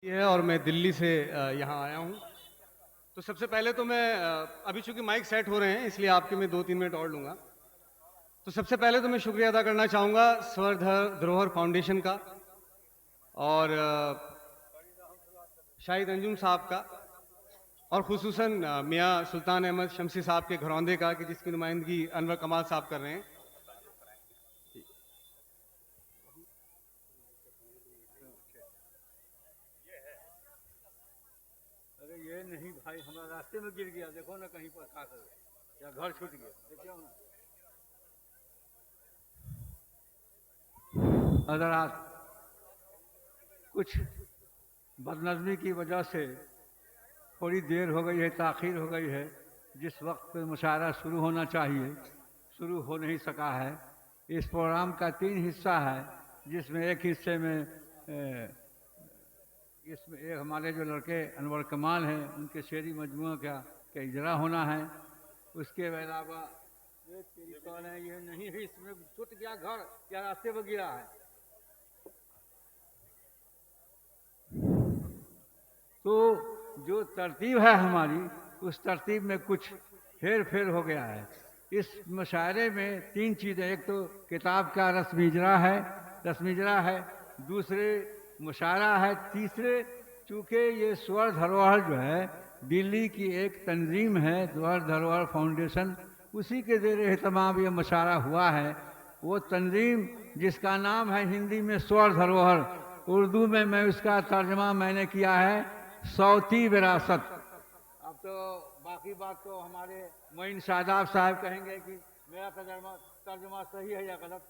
ये है और मैं दिल्ली से यहाँ आया हूँ। तो सबसे पहले तो मैं अभी चूंकि माइक सेट हो रहे हैं इसलिए आपके मैं 2-3 मिनट और लूँगा। तो सबसे पहले तो मैं शुक्रिया अदा करना चाहूँगा स्वर धरोहर फाउंडेशन का और शाहिद अंजुम साहब का और खुसूसन मियाँ सुल्तान अहमद शमसी साहब के घरौंदे का कि जिसकी नुमाइंदगी अनवर कमाल साहब कर रहे हैं। अरे ये नहीं भाई, हमारा रास्ते में गिर गया, देखो ना कहीं पर खा कर, या घर छूट गया, देखियो ना। अगर आज कुछ बदनज़मी की वजह से थोड़ी देर हो गई है, ताख़ीर हो गई है, जिस वक्त पे मुशायरा शुरू होना चाहिए शुरू हो नहीं सका है। इस प्रोग्राम का 3 हिस्सा है, जिसमें एक हिस्से में इसमें एक हमारे जो लड़के अनवर कमाल हैं उनके शेरी मजमूआ का इजरा होना है। उसके अलावा ये तेरी कौन है, ये नहीं है, इसमें छूट गया घर या रास्ते में गिरा है। तो जो तरतीब है हमारी, उस तरतीब में कुछ हेर फेर हो गया है। इस मुशायरे में 3 चीज़ें, एक तो किताब का रस्म इजरा है, दूसरे मुशायरा है, तीसरे चूँकि ये स्वर धरोहर जो है दिल्ली की एक तंजीम है, स्वर धरोहर फाउंडेशन, उसी के ज़ेर एहतमाम ये मुशायरा हुआ है। वो तंजीम जिसका नाम है हिंदी में स्वर धरोहर, उर्दू में मैं उसका तर्जमा मैंने किया है सौती विरासत। अब तो बाकी बात तो हमारे मोइन शादाब साहब कहेंगे कि मेरा तर्जमा सही है या गलत,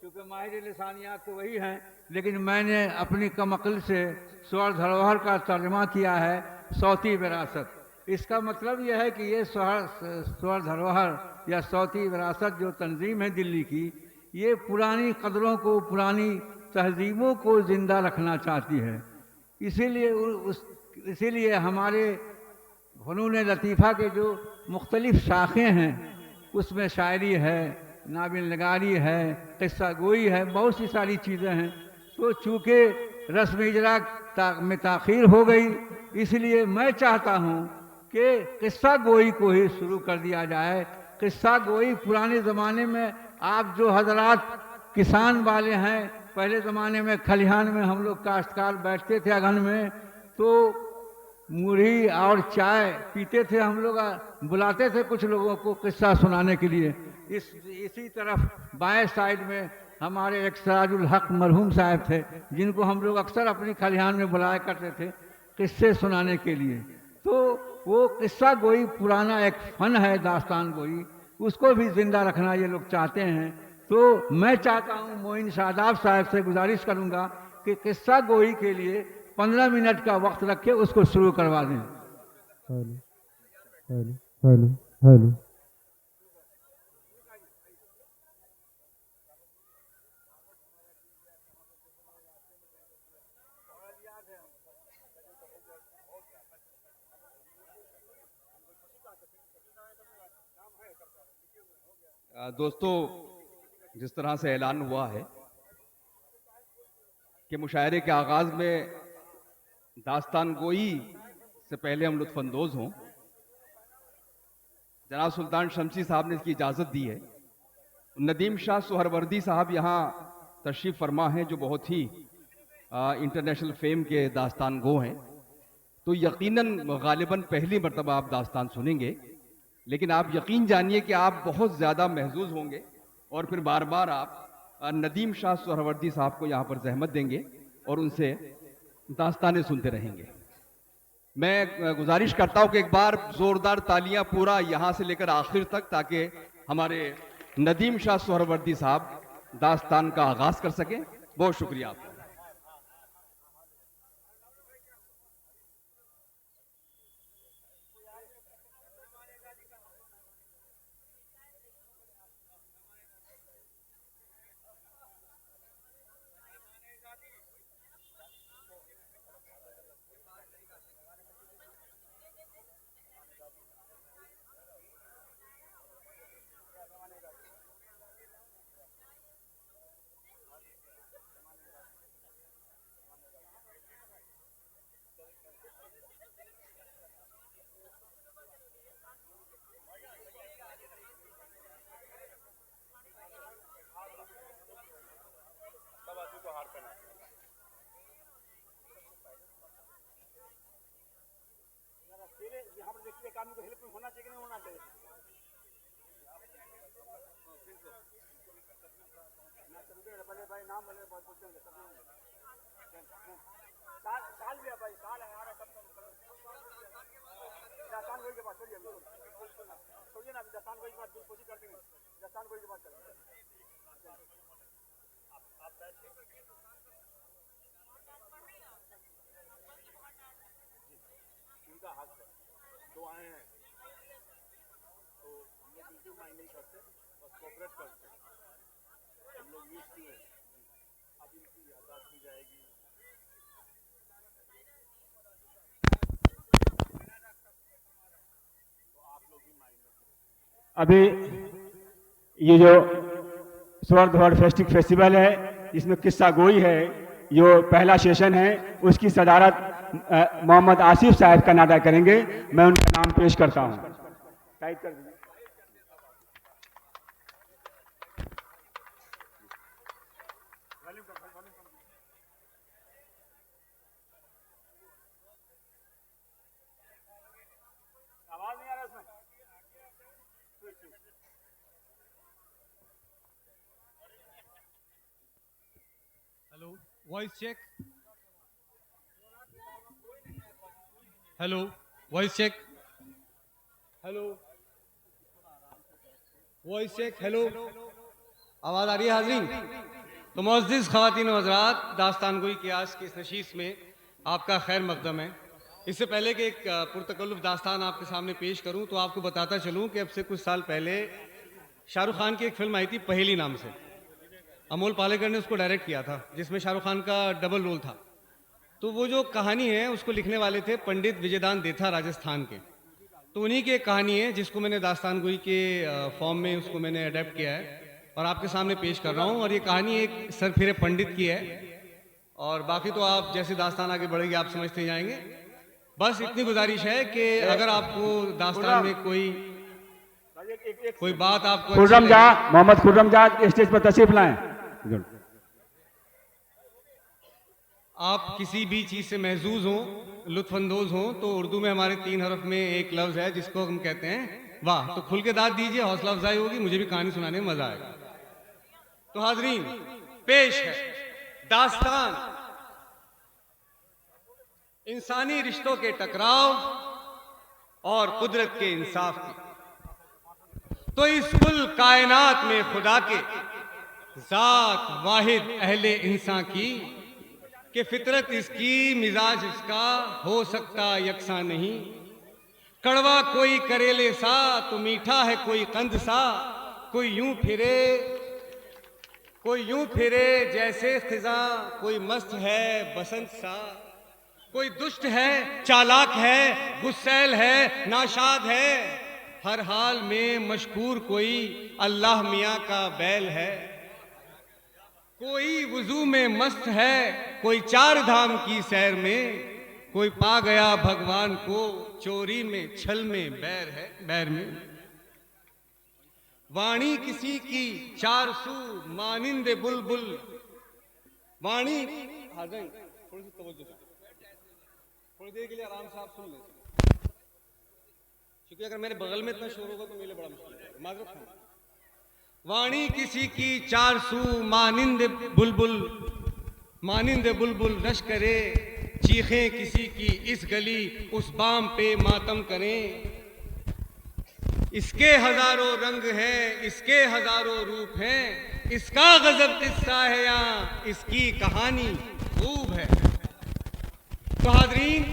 क्योंकि माहिर लिसानियात तो वही हैं, लेकिन मैंने अपनी कमअक्ल से स्वर धरोहर का तर्जमा किया है सौती विरासत। इसका मतलब यह है कि ये स्वर धरोहर या सौती विरासत जो तंजीम है दिल्ली की, ये पुरानी कदरों को, पुरानी तहजीबों को ज़िंदा रखना चाहती है। इसीलिए हमारे फ़नून लतीफ़ा के जो मुख्तलिफ़ शाखें हैं, उसमें शायरी है, नाबिल नगारी है, क़िस्सा गोई है, बहुत सी सारी चीज़ें हैं। तो चूँकि रस्म इजरा में ताख़ीर हो गई, इसलिए मैं चाहता हूँ कि क़िस्सा गोई को ही शुरू कर दिया जाए। क़िस्सा गोई पुराने ज़माने में आप जो हजरात किसान वाले हैं, पहले ज़माने में खलिहान में हम लोग काश्तकार बैठते थे अगन में, तो मुरही और चाय पीते थे, हम लोग बुलाते थे कुछ लोगों को किस्सा सुनाने के लिए। इसी तरफ बाएं साइड में हमारे एक सराजुल हक मरहूम साहब थे, जिनको हम लोग अक्सर अपनी खलिहान में बुलाया करते थे किस्से सुनाने के लिए। तो वो किस्सा गोई पुराना एक फ़न है, दास्तान गोई, उसको भी ज़िंदा रखना ये लोग चाहते हैं। तो मैं चाहता हूँ, मोइन शादाब साहब से गुजारिश करूँगा कि किस्सा गोई के लिए 15 मिनट का वक्त रख के उसको शुरू करवा दें। Hello hello hello hello. दोस्तों, जिस तरह से ऐलान हुआ है कि मुशायरे के आगाज़ में दास्तान गोई से पहले हम लुत्फ़अंदोज़ हों, जनाब सुल्तान शमसी साहब ने इसकी इजाज़त दी है। नदीम शाह सुहरवर्दी साहब यहाँ तशरीफ़ फरमा हैं, जो बहुत ही इंटरनेशनल फेम के दास्तान गो हैं। तो यकीनन गालिबन पहली मरतबा आप दास्तान सुनेंगे, लेकिन आप यकीन जानिए कि आप बहुत ज़्यादा महजूज होंगे और फिर बार बार आप नदीम शाह सुहरवर्दी साहब को यहाँ पर जहमत देंगे और उनसे दास्तानें सुनते रहेंगे। मैं गुजारिश करता हूँ कि एक बार ज़ोरदार तालियां पूरा यहाँ से लेकर आखिर तक, ताकि हमारे नदीम शाह सुहरवर्दी साहब दास्तान का आगाज़ कर सकें। बहुत शुक्रिया आपका। आदमी को हेल्प होना चाहिए कि नहीं होना चाहिए? पहले भाई नाम बोले बहुत पूछते हैं साल भी है भाई, साल है यार, दस्तान गोई के पास छोड़िए छोड़िए ना, अभी दस्तान गोई के बाद कोशिश करते हैं, दस्तान गोई के बाद करेंगे। आप उनका हक है, दो आए हैं तो हम लोग बिल्कुल माइंड नहीं करते, बस कोऑपरेट करते हैं, हम लोग यूज टू है। अब इनकी यादाश्त की जाएगी। अभी ये जो स्वर्ण ध्वज फेस्टिवल है, इसमें किस्सा गोई है, जो पहला सेशन है, उसकी सदारत मोहम्मद आसिफ साहब का नाटक करेंगे। मैं उनका नाम पेश करता हूँ। टाइप कर दीजिए। आवाज नहीं आ रहा इसमें। Hello, voice check. Hello, voice check. Hello, voice check. Hello, आवाज़ आ रही है हाज़रीन? तो मुअज़्ज़िज़ ख़वातीन व हज़रात, दास्तान गोई की आज की इस नशीस में आपका खैर मक़दम है। इससे पहले कि एक पुरतकल्लुफ़ दास्तान आपके सामने पेश करूं, तो आपको बताता चलूं कि अब से कुछ साल पहले शाहरुख खान की एक फ़िल्म आई थी पहेली नाम से। अमोल पालेकर ने उसको डायरेक्ट किया था, जिसमें शाहरुख खान का डबल रोल था। तो वो जो कहानी है उसको लिखने वाले थे पंडित विजयदान देथा, राजस्थान के। तो उन्हीं की एक कहानी है जिसको मैंने दास्तान गोई के फॉर्म में उसको मैंने अडेप्ट किया है और आपके सामने पेश कर रहा हूँ। और ये कहानी एक सरफिरे पंडित की है, और बाकी तो आप जैसे दास्तान आगे बढ़ेगी आप समझते जाएंगे। बस इतनी गुजारिश है कि अगर आपको दास्तान में कोई बात आपको खुर्रम जा, मोहम्मद खुर्रम जा स्टेज पर तशरीफ लाएं। आप किसी भी चीज़ से महजूज हों, लुत्फानंदोज हों, तो उर्दू में हमारे 3 हरफ में एक लफ्ज़ है जिसको हम कहते हैं वाह। तो खुल के दाद दीजिए, हौसला अफजाई होगी, मुझे भी कहानी सुनाने में मजा आएगा। तो हाजरीन, पेश है दास्तान इंसानी रिश्तों के टकराव और कुदरत के इंसाफ की। तो इस कुल कायनात में खुदा के जात वाहिद अहले इंसान की, कि फितरत इसकी मिजाज इसका हो सकता यकसा नहीं। कड़वा कोई करेले सा तो मीठा है कोई कंद सा, कोई यूं फिरे जैसे खिजा, कोई मस्त है बसंत सा, कोई दुष्ट है चालाक है, गुस्सैल है नाशाद है, हर हाल में मशकूर कोई अल्लाह मियाँ का बैल है। कोई वुजू में मस्त है, कोई 4 धाम की सैर में, कोई पा गया भगवान को चोरी में छल में बैर में। वाणी किसी की 4 सू मानिंद बुलबुल, वाणी हाज़िर थोड़ी सी तवज्जो, थोड़ी देर के लिए आराम से आप सुन लें, क्योंकि अगर मेरे बगल में इतना शोर होगा तो मेरे लिए बड़ा मुश्किल है, माजरत है। वाणी किसी की 4 सू मानिंद बुलबुल रश करे, चीखें किसी की इस गली उस बाम पे मातम करें। इसके हजारों रंग हैं, इसके हजारों रूप हैं, इसका गजब किस्सा है या इसकी कहानी खूब है। तो हाजरीन,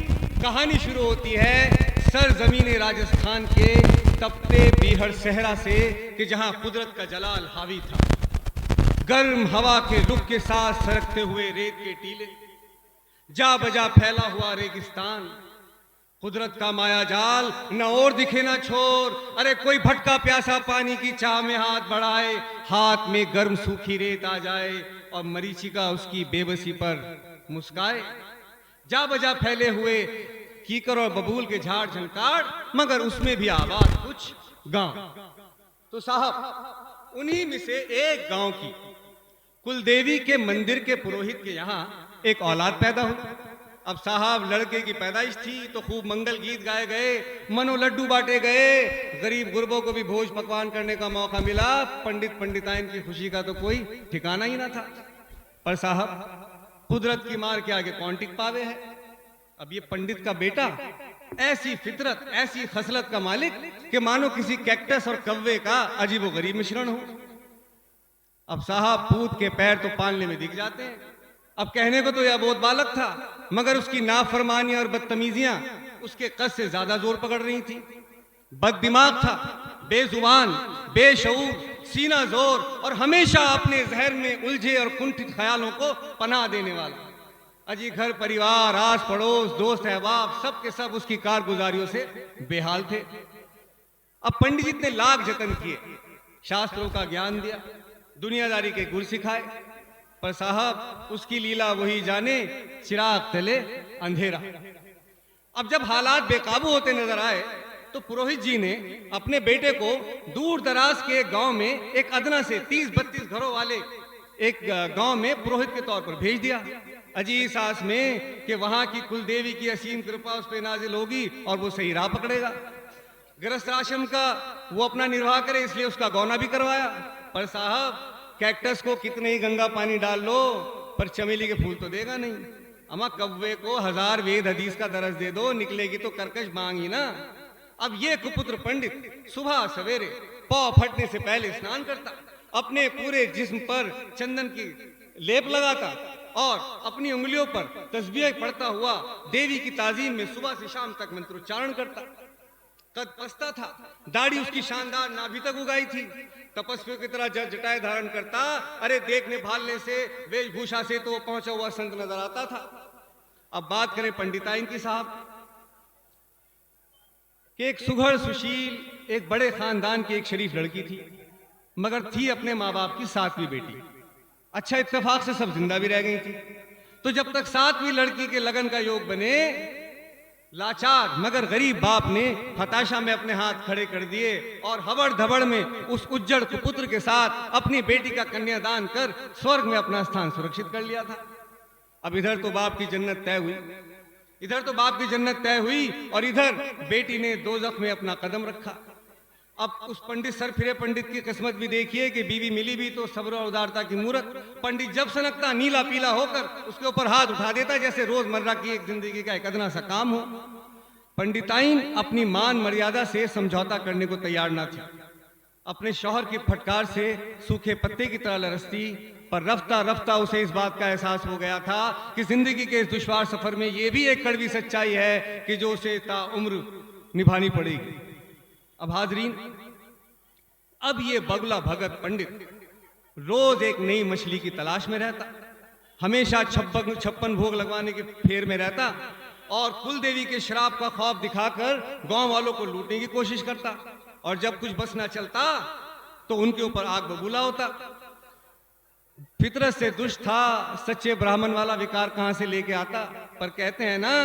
कहानी शुरू होती है सरजमीन राजस्थान के तपते बीहड़ सहरा से, कि जहां कुदरत का जलाल हावी था। गर्म हवा के रुख के साथ सरकते हुए रेत के टीले, जा बजा फैला हुआ रेगिस्तान, कुदरत का माया जाल न और दिखे न छोर। अरे कोई भटका प्यासा पानी की चाह में हाथ बढ़ाए, हाथ में गर्म सूखी रेत आ जाए और मरीचिका उसकी बेबसी पर मुस्काए। जा बजा फैले हुए कीकर और बबूल के झाड़ झंकार, मगर उसमें भी आवाज कुछ गांव। तो साहब, उन्हीं में से एक गांव की कुलदेवी के मंदिर के पुरोहित के यहाँ एक औलाद पैदा हुई। अब साहब लड़के की पैदाइश थी तो खूब मंगल गीत गाए गए, मनो लड्डू बांटे गए, गरीब गुरबों को भी भोज पकवान करने का मौका मिला। पंडित पंडिताइन की खुशी का तो कोई ठिकाना ही ना था। पर साहब कुदरत की मार के आगे कौन टिक पावे है। अब ये पंडित का बेटा ऐसी फितरत, ऐसी खसलत का मालिक कि मानो किसी कैक्टस और कव्वे का अजीबो गरीब मिश्रण हो। अब साहब पूत के पैर तो पालने में दिख जाते हैं। अब कहने को तो यह बहुत बालक था, मगर उसकी नाफरमानियां और बदतमीजियां उसके कद से ज्यादा जोर पकड़ रही थी। बददिमाग था, बेजुबान, बेशऊर, सीना जोर और हमेशा अपने जहर में उलझे और कुंठित ख्यालों को पनाह देने वाला। अजी घर परिवार, आस पड़ोस, दोस्त अहबाब सब के सब उसकी कारगुजारियों से बेहाल थे। अब पंडित जी ने लाख जतन किए, शास्त्रों का ज्ञान दिया, दुनियादारी के गुर सिखाए, पर साहब उसकी लीला वही जाने, चिराग तले अंधेरा। अब जब हालात बेकाबू होते नजर आए तो पुरोहित जी ने अपने बेटे को दूर दराज के गांव में एक अदना से 30-32 घरों वाले एक गांव में पुरोहित के तौर पर भेज दिया। अजी इस आस में कि वहां की कुलदेवी की असीम कृपा उस पर नाजिल होगी और वो सही राह पकड़ेगा। गृहस्थ आश्रम का वो अपना निर्वाह करे, इसलिए उसका गौना भी करवाया। पर साहब कैक्टस को कितने ही गंगा पानी डाल लो पर चमेली के फूल तो देगा नहीं। अमा कव्वे को 1000 वेद हदीस का दरस दे दो, निकलेगी तो कर्कश मांग ही ना। अब ये कुपुत्र पंडित सुबह सवेरे पांव फटने से पहले स्नान करता, अपने पूरे जिस्म पर चंदन की लेप लगाता और अपनी उंगलियों पर तस्बीह पढ़ता हुआ देवी की ताजीम में सुबह से शाम तक मंत्रोच्चारण करता। कद पस्ता था, दाढ़ी उसकी शानदार नाभि तक उगाई थी, तपस्वियों की तरह जटाएं धारण करता। अरे देखने भालने से, वेशभूषा से तो वो पहुंचा हुआ संत नजर आता था। अब बात करें पंडिताइन की साहब कि एक सुघड़ सुशील एक बड़े खानदान की एक शरीफ लड़की थी, मगर थी अपने माँ बाप की 7वीं बेटी। अच्छा इत्तेफाक से सब जिंदा भी रह गई थी। तो जब तक 7वीं लड़की के लगन का योग बने, लाचार मगर गरीब बाप ने हताशा में अपने हाथ खड़े कर दिए और हबड़ धबड़ में उस उज्जड़ कुपुत्र के साथ अपनी बेटी का कन्यादान कर स्वर्ग में अपना स्थान सुरक्षित कर लिया था। अब इधर तो बाप की जन्नत तय हुई, और इधर बेटी ने दोजख में अपना कदम रखा। अब उस पंडित सर फिरे पंडित की किस्मत भी देखिए कि बीवी मिली भी तो सब्र और उदारता की मूरत। पंडित जब सनकता नीला पीला होकर उसके ऊपर हाथ उठा देता जैसे रोजमर्रा की एक जिंदगी का एक अदना सा काम हो। पंडिताइन अपनी मान मर्यादा से समझौता करने को तैयार ना थी। अपने शौहर की फटकार से सूखे पत्ते की तरह लरसती, पर रफ्ता रफ्ता उसे इस बात का एहसास हो गया था कि जिंदगी के इस दुश्वार सफर में यह भी एक कड़वी सच्चाई है कि जो उसे ताउम्र निभानी पड़ेगी। अब हाजरीन, अब ये बगुला भगत पंडित रोज एक नई मछली की तलाश में रहता, हमेशा 56 भोग लगवाने के फेर में रहता और कुल देवी के शराब का खौफ दिखाकर गांव वालों को लूटने की कोशिश करता, और जब कुछ बस ना चलता तो उनके ऊपर आग बबूला होता। फितरत से दुष्ट था, सच्चे ब्राह्मण वाला विकार कहां से लेके आता। पर कहते हैं ना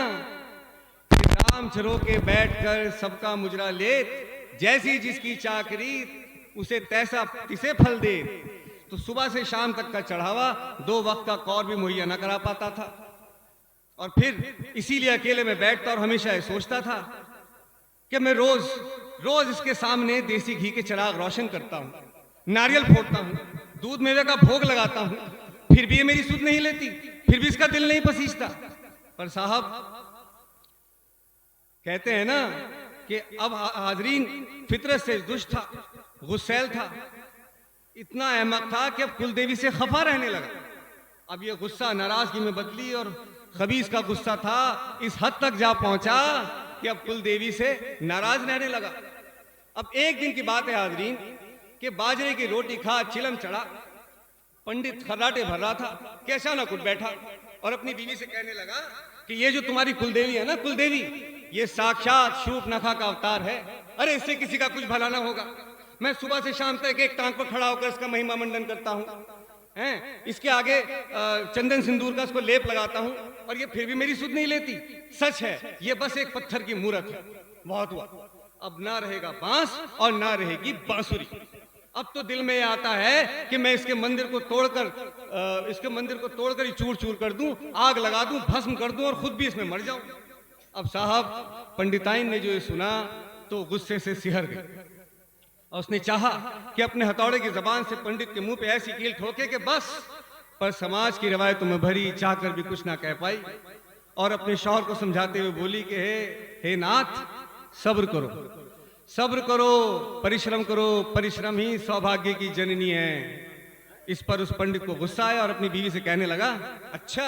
कि राम चरो के बैठकर सबका मुजरा ले, जैसी जिसकी चाकरी उसे तैसा तिसे फल दे। तो सुबह से शाम तक का चढ़ावा 2 वक्त का कौर भी मुहैया न करा पाता था, और फिर इसीलिए अकेले में बैठता और हमेशा ये सोचता था कि मैं रोज रोज इसके सामने देसी घी के चिराग रोशन करता हूं, नारियल फोड़ता हूं, दूध मेवे का भोग लगाता हूं, फिर भी ये मेरी सुध नहीं लेती, फिर भी इसका दिल नहीं पसीजता। पर साहब कहते हैं ना कि अब हाजरीन फितरत से दुष्ट था, गुस्सैल था, इतना अहमक था कि अब कुलदेवी से खफा रहने लगा। अब ये गुस्सा नाराजगी में बदली और खबीस का गुस्सा था इस हद तक जा पहुंचा कि अब कुलदेवी से नाराज रहने लगा। अब एक दिन की बात है हाजरीन कि बाजरे की रोटी खा चिलम चढ़ा, पंडित खर्राटे भर रहा था कि अचानक उठ बैठा और अपनी बीवी से कहने लगा कि ये जो तुम्हारी कुलदेवी है ना, कुलदेवी, ये साक्षात शूर्पणखा का अवतार है। अरे इससे किसी का कुछ भला ना होगा। मैं सुबह से शाम तक एक टांग पर खड़ा होकर इसका महिमा मंडन करता हूँ, इसके आगे चंदन सिंदूर का इसको लेप लगाता हूँ, और ये फिर भी मेरी सुध नहीं लेती। सच है, ये बस एक पत्थर की मूरत है। बहुत हुआ, अब ना रहेगा बांस और ना रहेगी बांसुरी। अब तो दिल में आता है कि मैं इसके मंदिर को तोड़कर ही चूर चूर कर दूं, आग लगा दूं, भस्म कर दूं और खुद भी इसमें मर जाऊं। अब साहब पंडिताइन ने जो ये सुना तो गुस्से से सिहर गए और उसने चाहा कि अपने हथौड़े की जबान से पंडित के मुंह पे ऐसी कील ठोके कि बस, पर समाज की रवायतों में भरी चाहकर भी कुछ ना कह पाई और अपने शौहर को समझाते हुए बोली कि हे नाथ, सब्र करो, सब्र करो, परिश्रम करो, परिश्रम ही सौभाग्य की जननी है। इस पर उस पंडित को गुस्सा आया और अपनी बीवी से कहने लगा, अच्छा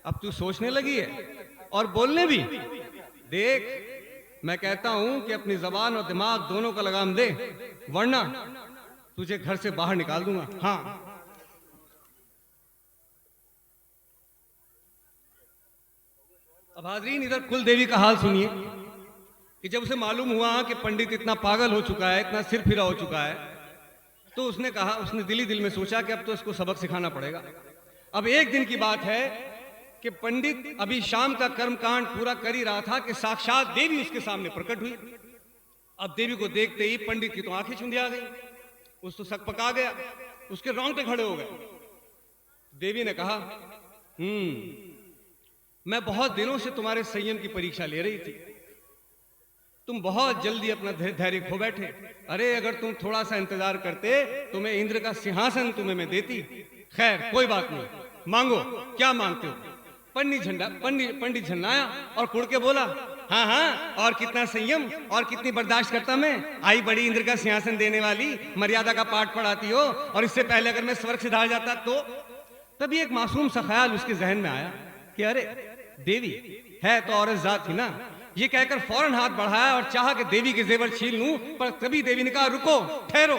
अब तू सोचने लगी है और बोलने भी। देख, मैं कहता हूं कि अपनी जबान और दिमाग दोनों का लगाम दे, वरना तुझे घर से बाहर निकाल दूंगा। हाँ, अब हाजरीन इधर कुलदेवी का हाल सुनिए कि जब उसे मालूम हुआ कि पंडित इतना पागल हो चुका है, इतना सिर फिरा हो चुका है, तो उसने कहा, उसने दिल ही दिल में सोचा कि अब तो इसको सबक सिखाना पड़ेगा। अब एक दिन की बात है कि पंडित अभी शाम का कर्मकांड पूरा कर ही रहा था कि साक्षात देवी उसके सामने प्रकट हुई। अब देवी को देखते ही पंडित की तो आंखें चुंधिया गई, उस तो सक पका गया, उसके रोंगटे खड़े हो गए। देवी ने कहा, मैं बहुत दिनों से तुम्हारे संयम की परीक्षा ले रही थी, तुम बहुत जल्दी अपना धैर्य खो बैठे। अरे अगर तुम थोड़ा सा इंतजार करते तो मैं इंद्र का सिंहासन तुम्हें मैं देती। खैर कोई बात नहीं, मांगो, क्या मांगते हो? पंडित झन्नाया और कुड़ के बोला, हाँ हाँ, और कितना संयम और कितनी बर्दाश्त करता मैं। आई बड़ी इंद्र का सिंहासन देने वाली, मर्यादा का पाठ पढ़ाती हो, और इससे पहले अगर मैं स्वर्ग से धार जाता तो। तभी एक मासूम सा ख्याल उसके जहन में आया कि अरे देवी है तो औरत जात थी ना। ये कहकर फौरन हाथ बढ़ाया और चाहा कि देवी के जेवर छीन लूं, पर तभी देवी ने कहा, रुको, ठहरो,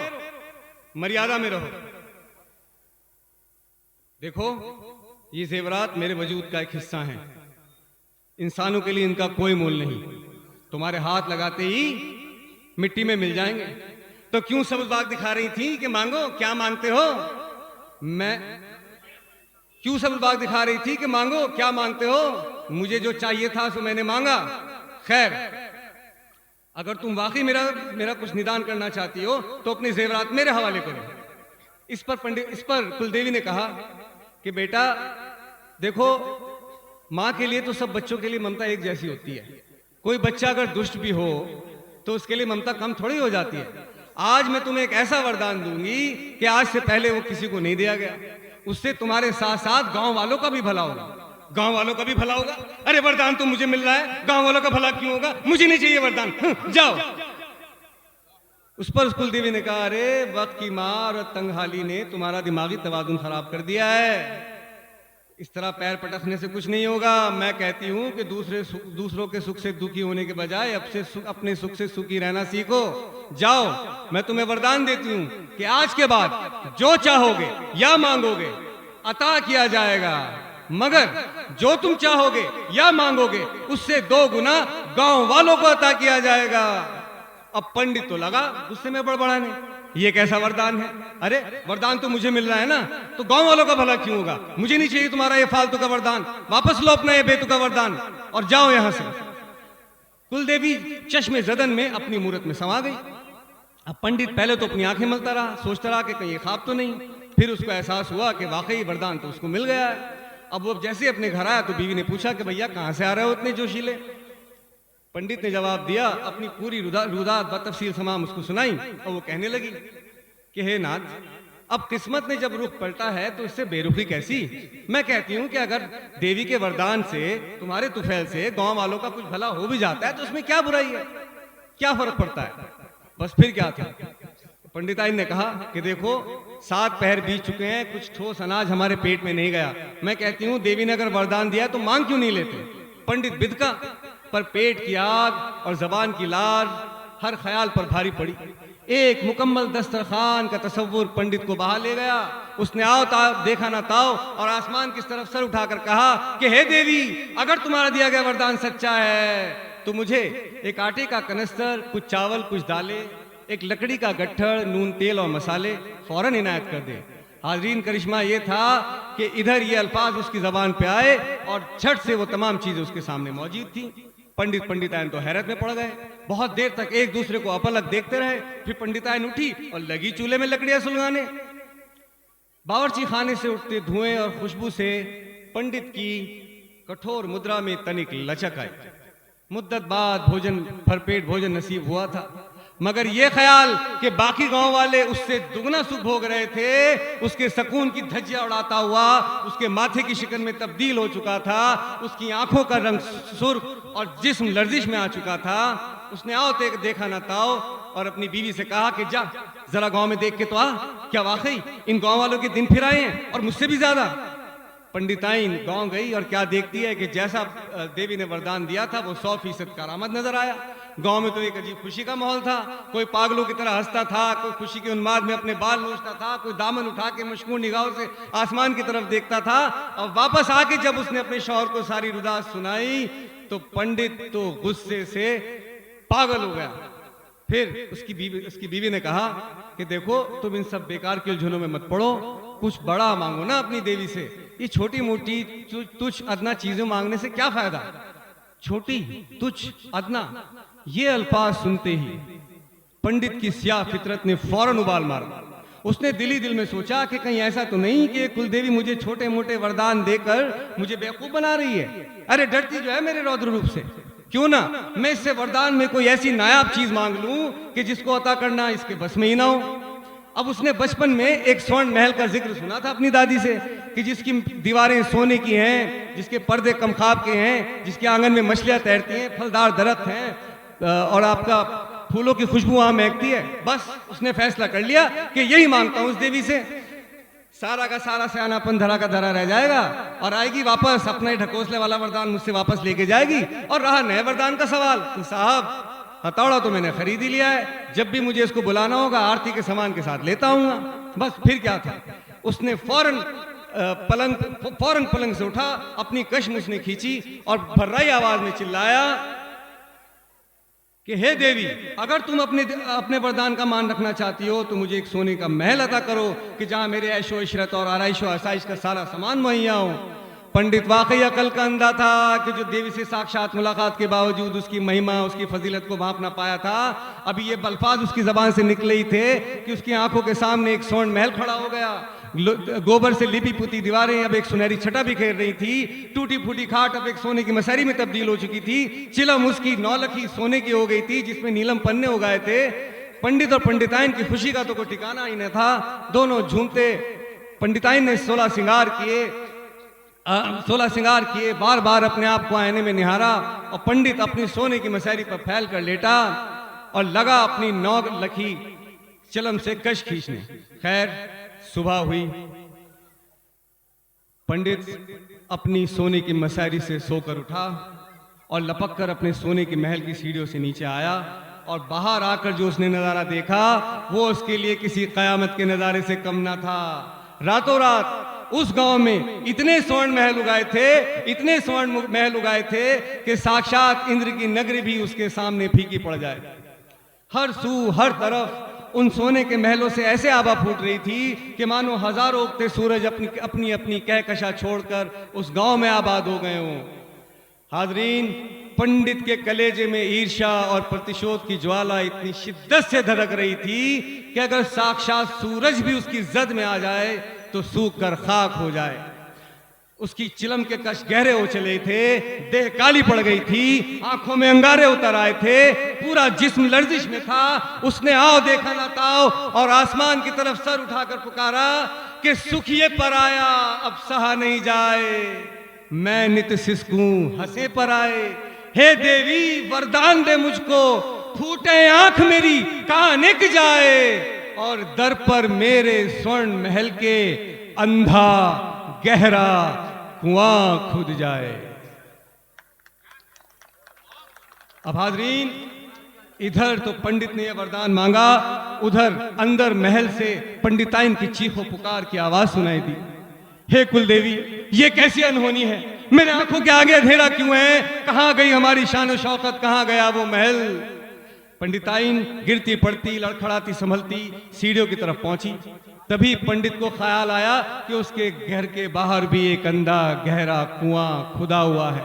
मर्यादा में रहो। देखो, ये जेवरात मेरे वजूद का एक हिस्सा हैं, इंसानों के लिए इनका कोई मोल नहीं। तुम्हारे हाथ लगाते ही मिट्टी में मिल जाएंगे। तो क्यों सब बात दिखा रही थी कि मांगो, क्या मांगते हो? क्यों सब बात दिखा रही थी कि मांगो, क्या मांगते हो? मुझे जो चाहिए था सो मैंने मांगा। खैर, अगर तुम वाकई मेरा कुछ निदान करना चाहती हो तो अपने जेवरात मेरे हवाले करो। इस पर कुलदेवी ने कहा कि बेटा देखो, माँ के लिए तो सब बच्चों के लिए ममता एक जैसी होती है। कोई बच्चा अगर दुष्ट भी हो तो उसके लिए ममता कम थोड़ी हो जाती है। आज मैं तुम्हें एक ऐसा वरदान दूंगी कि आज से पहले वो किसी को नहीं दिया गया। उससे तुम्हारे साथ साथ गांव वालों का भी भला होगा। गांव वालों का भी भला होगा। अरे वरदान तो मुझे मिल रहा है, गांव वालों का भला क्यों होगा? मुझे नहीं चाहिए वरदान, जाओ। उस पर कुलदेवी ने कहा, अरे वक्त की मार और तंगहाली ने तुम्हारा दिमागी तवाजुन खराब कर दिया है। इस तरह पैर पटकने से कुछ नहीं होगा। मैं कहती हूं कि दूसरों के सुख से दुखी होने के बजाय अपने सुख से सुखी रहना सीखो। जाओ, मैं तुम्हें वरदान देती हूं कि आज के बाद जो चाहोगे या मांगोगे अता किया जाएगा, मगर जो तुम चाहोगे या मांगोगे उससे 2 गुना गांव वालों को अता किया जाएगा। अब पंडित तो लगा गुस्से में बड़बड़ाने, ये कैसा वरदान है? अरे वरदान तो मुझे मिल रहा है ना, तो गांव वालों का भला क्यों होगा? मुझे नहीं चाहिए तुम्हारा ये फालतू का वरदान, वापस लो अपना ये बेतुका वरदान और जाओ यहां से। कुलदेवी चश्मे जदन में अपनी मूर्त में समा गई। अब पंडित पहले तो अपनी आंखें मलता रहा, सोचता रहा कि कहीं ये ख्वाब तो नहीं। फिर उसको एहसास हुआ कि वाकई वरदान तो उसको मिल गया है। अब वो जैसे अपने घर आया तो बीवी ने पूछा कि भैया कहां से आ रहे हो इतने जोशीले? पंडित ने जवाब दिया, अपनी पूरी रुदात बतफसील तमाम उसको सुनाई और वो कहने लगी कि हे नाथ, अब किस्मत ने जब रुख पलटा है तो इससे बेरुखी कैसी? मैं कहती हूं कि अगर देवी के वरदान से, तुम्हारे तुफैल से गांव वालों का कुछ भला हो भी जाता है तो उसमें क्या बुराई है, क्या फर्क पड़ता है? बस फिर क्या था? पंडिताइन ने कहा कि देखो 7 पहर बीत चुके हैं, कुछ ठोस अनाज हमारे पेट में नहीं गया। मैं कहती हूँ देवी ने अगर वरदान दिया तो मांग क्यों नहीं लेते? पंडित बिदका, पर पेट की आग और जबान की लार हर ख्याल पर भारी पड़ी। एक मुकम्मल दस्तरखान का तस्वुर पंडित को बहा ले गया। उसने आओ ताव देखा ना ताव और आसमान की तरफ सर उठाकर कहा कि हे देवी, अगर तुम्हारा दिया गया वरदान सच्चा है तो मुझे एक आटे का कनस्तर, कुछ चावल, कुछ दालें, एक लकड़ी का गट्ठर, नून, तेल और मसाले फौरन इनायत कर दे। हाजरीन, करिश्मा ये था कि इधर ये अल्फाज उसकी जबान पे आए और झट से वो तमाम चीजें उसके सामने मौजूद थी। पंडितायन तो हैरत में पड़ गए। बहुत देर तक एक दूसरे को अपलक देखते रहे। फिर पंडितायन उठी और लगी चूल्हे में लकड़ियां सुलगाने। बावर्ची खाने से उठते धुएं और खुशबू से पंडित की कठोर मुद्रा में तनिक लचक आई। मुद्दत बाद भरपेट भोजन नसीब हुआ था, मगर यह ख्याल कि बाकी गांव वाले उससे दुगना सुख भोग रहे थे, उसके सुकून की धज्जियां उड़ाता हुआ उसके माथे की शिकन में तब्दील हो चुका था, उसकी आंखों का रंग सुर्ख और जिस्म लर्जिश में आ चुका था। उसने आओ देखा ना ताओ और अपनी बीवी से कहा कि जा जरा गांव में देख के तो आ, क्या वाकई इन गांव वालों के दिन फिर आए हैं और मुझसे भी ज्यादा। पंडिताइन गांव गई और क्या देखती है कि जैसा देवी ने वरदान दिया था वो 100% करामत नजर आया। गांव में तो एक अजीब खुशी का माहौल था। कोई पागलों की तरह हंसता था, कोई खुशी के उन्माद में अपने बाल नोचता था, कोई दामन उठा के मशकूर निगाहों से आसमान की तरफ देखता था। और वापस आके जब उसने अपने शौहर को सारी रुदास सुनाई तो पंडित तो गुस्से से पागल हो गया। फिर उसकी बीवी ने कहा कि देखो तुम इन सब बेकार के उलझनों में मत पड़ो, कुछ बड़ा मांगो ना अपनी देवी से। ये छोटी मोटी तुच्छ अदना चीजें मांगने से क्या फायदा। छोटी तुच्छ अदना ये अल्फाज सुनते ही पंडित की स्याह फितरत ने फौरन उबाल मारा। उसने दिल में सोचा कि कहीं ऐसा तो नहीं कि कुलदेवी मुझे छोटे मोटे वरदान देकर मुझे बेवकूफ बना रही है। अरे डरती जो है मेरे रौद्र रूप से, क्यों ना मैं इससे वरदान में कोई ऐसी नायाब चीज मांग लूं कि जिसको अता करना इसके बस में ही ना हो। अब उसने बचपन में एक स्वर्ण महल का जिक्र सुना था अपनी दादी से कि जिसकी दीवारें सोने की हैं, जिसके पर्दे कमखाब के हैं, जिसके आंगन में मछलियां तैरती हैं, फलदार दरख्त हैं और आपका फूलों की खुशबू वहां महकती है। बस उसने फैसला कर लिया कि यही मांगता हूं उस देवी से। सारा का सारा सयानापन धरा का धरा रह जाएगा और आएगी वापस अपना ही ढकोसले वाला वरदान मुझसे वापस लेके जाएगी। और रहा नए वरदान का सवाल, तो साहब हथौड़ा तो मैंने खरीद ही लिया है, जब भी मुझे इसको बुलाना होगा आरती के सामान के साथ लेता हूँ। बस फिर क्या था। उसने फौरन पलंग से उठा, अपनी कश्म उसने खींची और भर्राई आवाज में चिल्लाया कि हे देवी, अगर तुम अपने वरदान का मान रखना चाहती हो तो मुझे एक सोने का महल अता करो कि जहां मेरे ऐशो इशरत और आराइशो आसाइश का सारा सामान मुहैया हो। पंडित वाकई अकल का अंधा था कि जो देवी से साक्षात मुलाकात के बावजूद उसकी महिमा उसकी फजीलत को भांप ना पाया था। अभी ये अल्फाज उसकी जबान से निकले ही थे कि उसकी आंखों के सामने एक स्वर्ण महल खड़ा हो गया। गोबर से लिपी पुती दीवारें अब एक सुनहरी छटा बिखेर रही थी। टूटी फूटी खाट अब एक सोने की मसहरी में तब्दील हो चुकी थी। चिलम उसकी नौलखी सोने की हो गई थी जिसमें नीलम पन्ने उगाए थे। पंडित और पंडिताइन की खुशी का तो कोई ठिकाना ही न था। दोनों झूमते। पंडिताइन ने 16 श्रृंगार किए, बार बार अपने आप को आईने में निहारा और पंडित अपनी सोने की मसहरी पर फैल कर लेटा और लगा अपनी नौलखी चिलम से कश खींचने। खैर सुबह हुई। पंडित अपनी सोने की मसहरी से सोकर उठा और लपक कर अपने सोने के महल की सीढ़ियों से नीचे आया और बाहर आकर जो उसने नजारा देखा वो उसके लिए किसी कयामत के नजारे से कम ना था। रातों रात उस गांव में इतने स्वर्ण महल उगाए थे कि साक्षात इंद्र की नगरी भी उसके सामने फीकी पड़ जाए। हर सू हर तरफ उन सोने के महलों से ऐसे आभा फूट रही थी कि मानो हजारों उगते सूरज अपनी कहकशा छोड़कर उस गांव में आबाद हो गए हों। हाजरीन, पंडित के कलेजे में ईर्ष्या और प्रतिशोध की ज्वाला इतनी शिद्दत से धड़क रही थी कि अगर साक्षात सूरज भी उसकी जद में आ जाए तो सूख कर खाक हो जाए। उसकी चिलम के कश गहरे हो चले थे, देह काली पड़ गई थी, आंखों में अंगारे उतर आए थे, पूरा जिस्म लर्जिश में था। उसने आओ देखा ना ताओ और आसमान की तरफ सर उठाकर पुकारा कि सुखिए पर आया अब सहा नहीं जाए, मैं नित सिसकूं हंसे पर आए। हे देवी वरदान दे मुझको, फूटे आंख मेरी कान एक जाए और दर पर मेरे स्वर्ण महल के अंधा गहरा कुआं खुद जाए। अब हाजरीन, इधर तो पंडित ने यह वरदान मांगा, उधर अंदर महल से पंडिताइन की चीखों पुकार की आवाज सुनाई दी। हे कुलदेवी, ये कैसी अनहोनी है, मेरे आंखों के आगे अंधेरा क्यों है, कहां गई हमारी शान और शौकत, कहां गया वो महल। पंडिताइन गिरती पड़ती लड़खड़ाती संभलती सीढ़ियों की तरफ पहुंची। तभी पंडित को ख्याल आया कि उसके घर के बाहर भी एक अंधा गहरा कुआं खुदा हुआ है।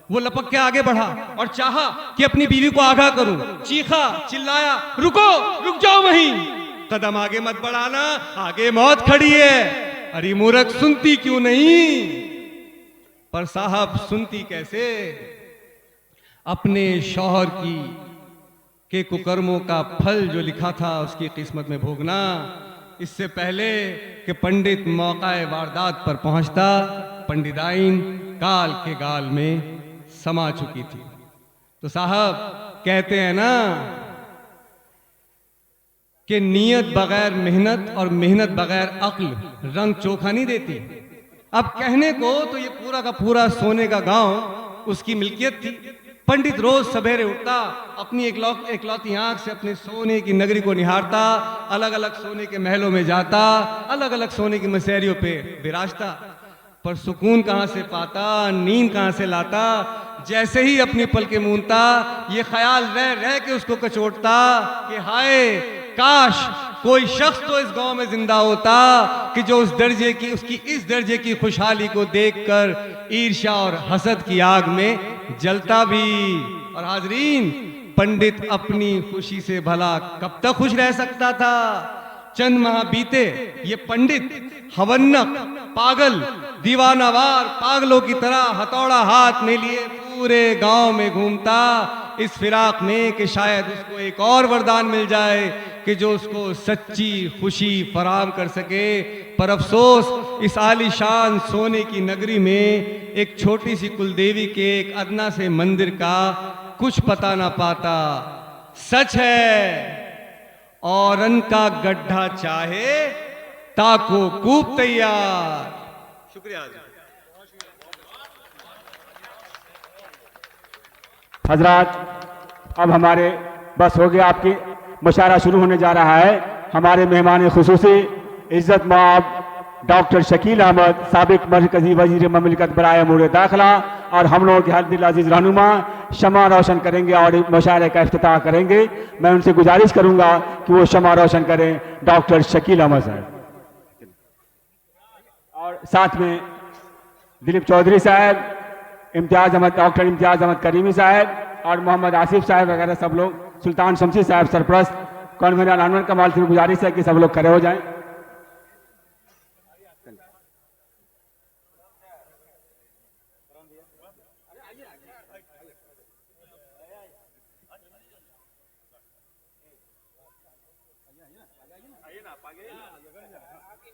वो लपक के आगे बढ़ा और चाहा कि अपनी बीवी को आगाह करूं। चीखा, चिल्लाया, रुको, रुक जाओ वहीं, कदम आगे मत बढ़ाना, आगे मौत खड़ी है। अरे मूर्ख, सुनती क्यों नहीं? पर साहब सुनती कैसे? अपने शौहर के कुकर्मों का फल जो लिखा था उसकी किस्मत में भोगना, इससे पहले कि पंडित मौका वारदात पर पहुंचता, पंडिताइन काल के गाल में समा चुकी थी। तो साहब कहते हैं ना कि नीयत बगैर मेहनत और मेहनत बगैर अक्ल रंग चोखा नहीं देती। अब कहने को तो ये पूरा का पूरा सोने का गांव उसकी मिल्कियत थी। पंडित रोज सवेरे उठता, अपनी एकलौती आंख से अपने सोने की नगरी को निहारता, अलग अलग सोने के महलों में जाता, अलग अलग सोने की मसहरियों पे विराजता, पर सुकून कहां से पाता, नींद कहां से लाता? जैसे ही अपनी पलकें मूंदता, ये ख्याल रह रह के उसको कचोटता कि हाय काश कोई शख्स तो इस गांव में जिंदा होता कि जो उसकी इस दर्जे की खुशहाली को देखकर ईर्ष्या और हसद की आग में जलता भी। और हाजरीन, पंडित अपनी खुशी से भला कब तक खुश रह सकता था? चंद माह बीते, ये पंडित हवन्नक, पागल, दीवानावार पागलों की तरह हथौड़ा हाथ में लिए पूरे गांव में घूमता, इस फिराक में कि शायद उसको एक और वरदान मिल जाए कि जो उसको सच्ची खुशी फराहम कर सके। पर अफसोस, इस आलीशान सोने की नगरी में एक छोटी सी कुलदेवी के एक अदना से मंदिर का कुछ पता ना पाता। सच है, औरन का गड्ढा चाहे ताको कूप तैयार। शुक्रिया हजरात, अब हमारे बस हो गया, आपकी मुशायरा शुरू होने जा रहा है। हमारे मेहमान खुसूसी इज्जत माब डॉक्टर शकील अहमद, साबिक मरकजी वजीर ममलिकत बराए अमूर दाखिला, और हम लोगों के हर दिल अजीज रहनुमा शमा रोशन करेंगे और मुशायरे का इफ्तिताह करेंगे। मैं उनसे गुजारिश करूंगा कि वो शमा रोशन करें, डॉक्टर शकील अहमद साहब, और साथ में दिलीप चौधरी साहब, डॉक्टर इम्तियाज अहमद करीमी साहब और मोहम्मद आसिफ साहब वगैरह सब लोग, सुल्तान शमसी साहब सरप्रस्त, कॉन्वेनर अनवर कमाल से गुजारिश है कि सब लोग खड़े हो जाएं।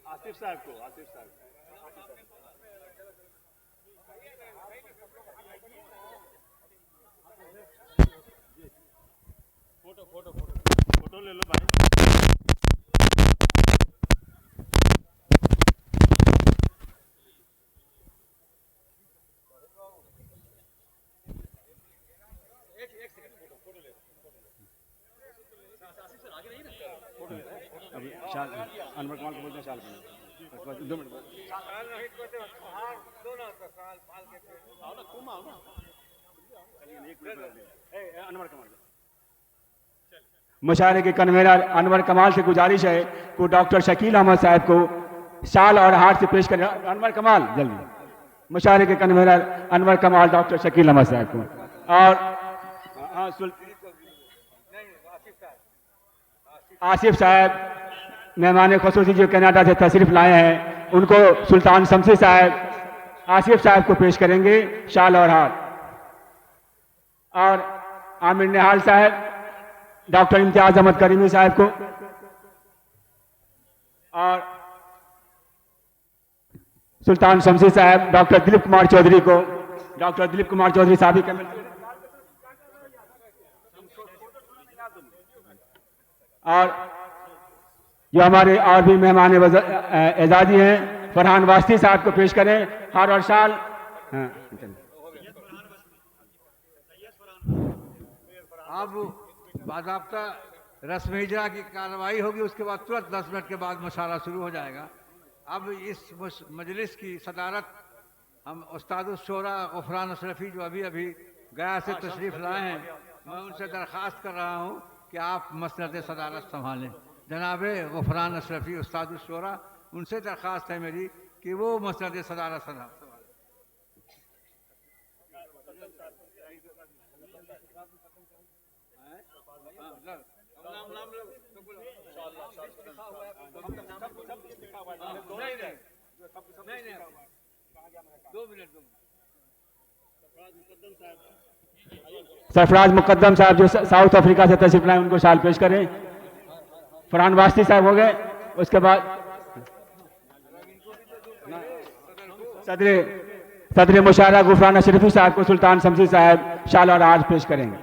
आसिफ साहब को, आसिफ साहब फोटो ले लो भाई। शाल अनवर कमाल को बोलते हैं, शाल पहने 2 मिनट अनवर कमाल। मुशायरे के कन्वेनर अनवर कमाल से गुजारिश है कि डॉक्टर शकील अहमद साहब को शाल और हार से पेश करें। अनवर कमाल जल्दी, मुशायरे के कन्वेनर अनवर कमाल डॉक्टर शकील अहमद साहब को, और आसिफ साहब मेहमान खुसूसी जो कनाडा से तशरीफ लाए हैं, उनको सुल्तान शमसी साहब आसिफ साहब को पेश करेंगे शाल और हार, और आमिर निहाल साहब डॉक्टर इम्तियाज अहमद करीमी साहब को, और सुल्तान शमसी साहब डॉक्टर दिलीप कुमार चौधरी को, डॉक्टर दिलीप कुमार चौधरी साहब ही और जो हमारे और भी मेहमान एजाजी हैं फरहान वास्ती साहब को पेश करें हार और शाल। अब बाज़ाब्ता रस्म इजरा की कार्रवाई होगी, उसके बाद तुरंत 10 मिनट के बाद मुशायरा शुरू हो जाएगा। अब इस मजलिस की सदारत हम उस्ताद शोरा गफरान अशरफी जो अभी अभी गया से तशरीफ़ लाए हैं, मैं उनसे दरख्वास्त कर रहा हूँ कि आप मसनद सदारत संभालें। जनाब गफरान अशरफी उस्ताद शोरा, उनसे दरख्वास्त है मेरी कि वो मसनद सदारत संभालें। सरफराज मुकद्दम साहब जो साउथ अफ्रीका से तशरीफ लाए उनको शाल पेश करें। फरहान वास्ती साहब हो गए। उसके बाद सदर मुशारा गुफराना शरीफी साहब को सुल्तान शमसी साहब शाल और हार पेश करेंगे।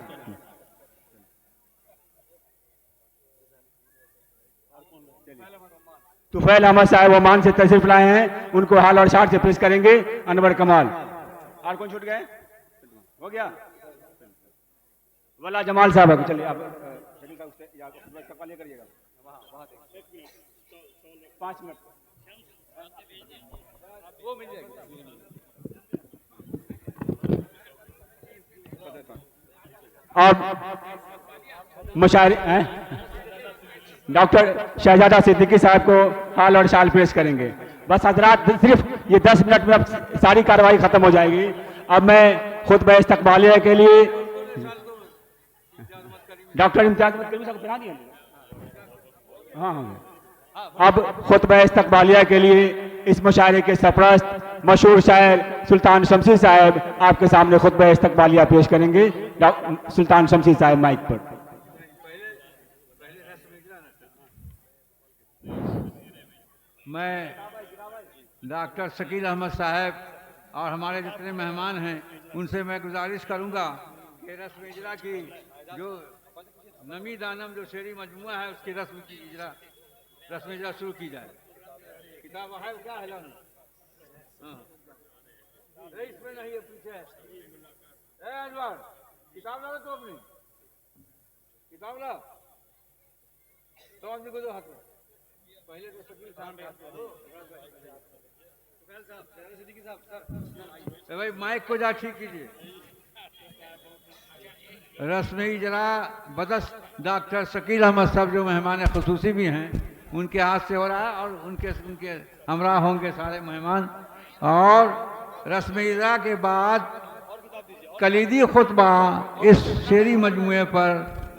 तुफैल अहमद साहब ओमान से तशरीफ लाए हैं, उनको हाल और शार से पेश करेंगे। अनवर कमाल। और कौन छूट गए? हो गया वला जमाल साहब। चलिए आप करिएगा 5 मिनट वो मिल जाएगी। अब मुशायरे डॉक्टर शहजादा सिद्दीकी साहब को हाल और शाल पेश करेंगे। बस हजरात सिर्फ ये 10 मिनट में अब सारी कार्रवाई खत्म हो जाएगी। अब मैं खुतबा इस्तकबालिया के लिए डॉक्टर इम्तियाज बना दिया। हाँ, अब खुतबा इस्तकबालिया के लिए इस मुशायरे के सरपरस्त मशहूर शायर सुल्तान शमसी साहब आपके सामने खुतबा इस्तकबालिया पेश करेंगे। सुल्तान शमसी साहब माइक पर। मैं डॉक्टर शकील अहमद साहब और हमारे जितने मेहमान हैं उनसे मैं गुजारिश करूंगा कि रस्म इजरा की जो नमी दानम जो शेरी मजमुआ है उसकी रस्म इजरा शुरू की जाए। किताब है क्या है? हाँ, इसमें नहीं है, पीछे है। अनवर किताब ला तो अपनी किताब ला तो आदमी को दो हाथ में। पहले तो शकील साहब भाई माइक को जा ठीक कीजिए। रस्म इजरा बदस डॉक्टर शकील अहमद साहब जो मेहमान खुसूसी भी हैं उनके हाथ से हो रहा है और उनके हमरा होंगे सारे मेहमान। और रस्म इजरा के बाद कलीदी खुतबा इस शेरी मजमुए पर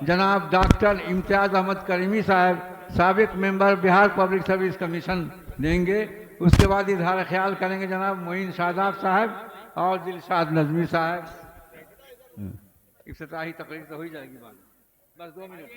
जनाब डॉक्टर इम्तियाज अहमद करीमी साहब साबिक member Bihar public service commission देंगे। उसके बाद इजहार ख्याल करेंगे जनाब मोइन शादाब साहब और दिलशाद नजमी साहब। इफ्तिताही तकरीर तो हो ही जाएगी बात। बस 2 मिनट।